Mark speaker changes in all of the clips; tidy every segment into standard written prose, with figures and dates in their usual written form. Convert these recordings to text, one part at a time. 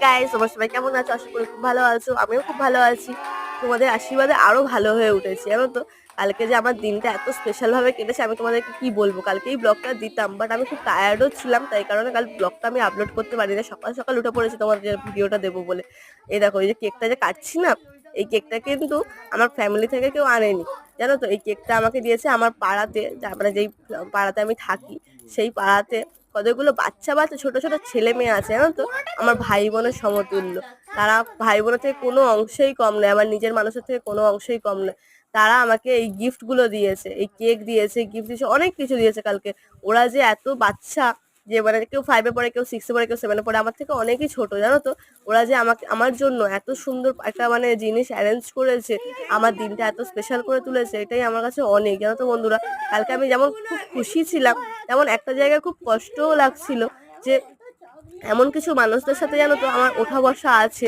Speaker 1: Guys, তোমরা সবাই কেমন আছো? আশা করি খুব ভালো আছো। আমিও খুব ভালো আছি। তোমাদের আশীর্বাদে আরো ভালো হয়ে উঠেছি, জানো তো। কালকে যে আমার দিনটা এত স্পেশাল ভাবে কেটেছে, আমি তোমাদেরকে কি বলবো। কালকে এই ব্লগটা দিতাম, বাট আমি খুব টায়ার্ডও ছিলাম, তাই কারণে কাল ব্লগটা আমি আপলোড করতে পারি না। সকাল সকাল উঠে পড়েছি তোমাদের ভিডিওটা দেবো বলে। এই দেখো, এই যে কেকটা যে কাটছি না, এই কেকটা কিন্তু আমার ফ্যামিলি থেকে কেউ আনেনি, জানো তো। এই কেকটা আমাকে দিয়েছে আমার পাড়াতে, মানে যেই পাড়াতে আমি থাকি, সেই পাড়াতে কতগুলো বাচ্চা বাচ্চা ছোট ছোট ছেলে মেয়ে আছে, জানো তো। আমার ভাই বোনের সমতুল্য। তারা ভাই বোনের থেকে কোনো অংশেই কম নয়, আমার নিজের মানুষের থেকে কোনো অংশেই কম নয়। তারা আমাকে এই গিফট গুলো দিয়েছে, এই কেক দিয়েছে, গিফট দিয়েছে, অনেক কিছু দিয়েছে কালকে। ওরা যে এত বাচ্চা, যে মানে কেউ 5-এ পড়ে, কেউ 6-এ পড়ে, কেউ 7-এ পড়ে, আমার থেকে অনেকই ছোট, জানো তো। ওরা যে আমাকে, আমার জন্য এত সুন্দর একটা মানে জিনিস অ্যারেঞ্জ করেছে, আমার দিনটা এত স্পেশাল করে তুলেছে, এটাই আমার কাছে অনেক, জানো তো বন্ধুরা। কালকে আমি যেমন খুব খুশি ছিলাম, তেমন একটা জায়গায় খুব কষ্টও লাগছিল, যে এমন কিছু মানুষদের সাথে, জানো তো, আমার ওঠা বসা আছে,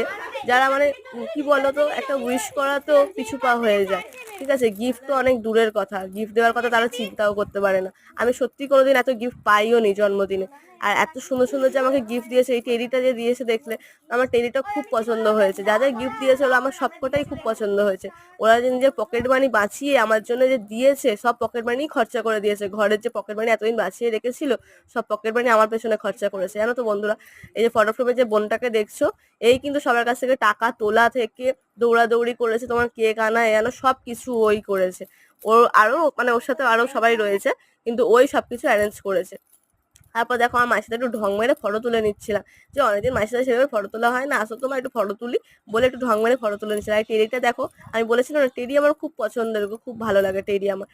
Speaker 1: যারা মানে কি বলতো, একটা উইশ করা তো পিছু পা হয়ে যায়। ঠিক আছে, গিফট তো অনেক দূরের কথা, গিফট দেওয়ার কথা তারা চিন্তাও করতে পারে না। আমি সত্যি কোনোদিন এত গিফট পাইও নি জন্মদিনে। আর এত সুন্দর সুন্দর যে আমাকে গিফট দিয়েছে, এই টেডিটা যে দিয়েছে দেখলে, আমার টেডিটা খুব পছন্দ হয়েছে। যা যা গিফট দিয়েছে ওরা আমার সবকটাই খুব পছন্দ হয়েছে। ওরা যে নিজের পকেট মানি বাঁচিয়ে আমার জন্য যে দিয়েছে, সব পকেট মানি খরচা করে দিয়েছে। ঘরের যে পকেট মানি এতদিন বাঁচিয়ে রেখেছিল, সব পকেট মানি আমার পেছনে খরচা করেছে, জানো তো বন্ধুরা। এই যে ফটো ফ্রেমে যে বোনটাকে দেখছো, এই কিন্তু সবার কাছ থেকে টাকা তোলা থেকে দৌড়াদৌড়ি করেছে, তোমার কেক আনা এ আনা সব কিছু ওই করেছে। ওর আরো মানে ওর সাথে আরো সবাই রয়েছে, কিন্তু ওই সবকিছু অ্যারেঞ্জ করেছে। তারপর দেখো, আমার মায়ের সাথে একটু ঢং মেরে ফটো তুলে নিচ্ছিলাম, যে অনেকদিন মায়ের সাথে সেভাবে ফটো তোলা হয় না, আসো তোমার একটু ফটো তুলি বলে একটু ঢং মেরে ফটো তুলে নিচ্ছিলাম। আর টেডিটা দেখো, আমি বলেছিলাম না, টেডি আমার খুব পছন্দের, খুব ভালো লাগে টেডি আমার।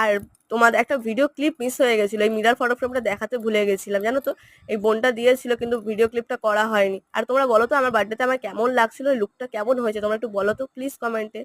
Speaker 1: আর তোমাদের একটা ভিডিও ক্লিপ মিস হয়ে গেছিল, এই মিরার ফটো ফ্রেমটা দেখাতে ভুলে গেছিলাম, জানো তো। এই বোনটা দিয়েছিল, কিন্তু ভিডিও ক্লিপটা করা হয়নি। আর তোমরা বলো তো, আমার বার্থডেতে আমার কেমন লাগছিল, লুকটা কেমন হয়েছে, তোমরা একটু বলো তো প্লিজ কমেন্টে।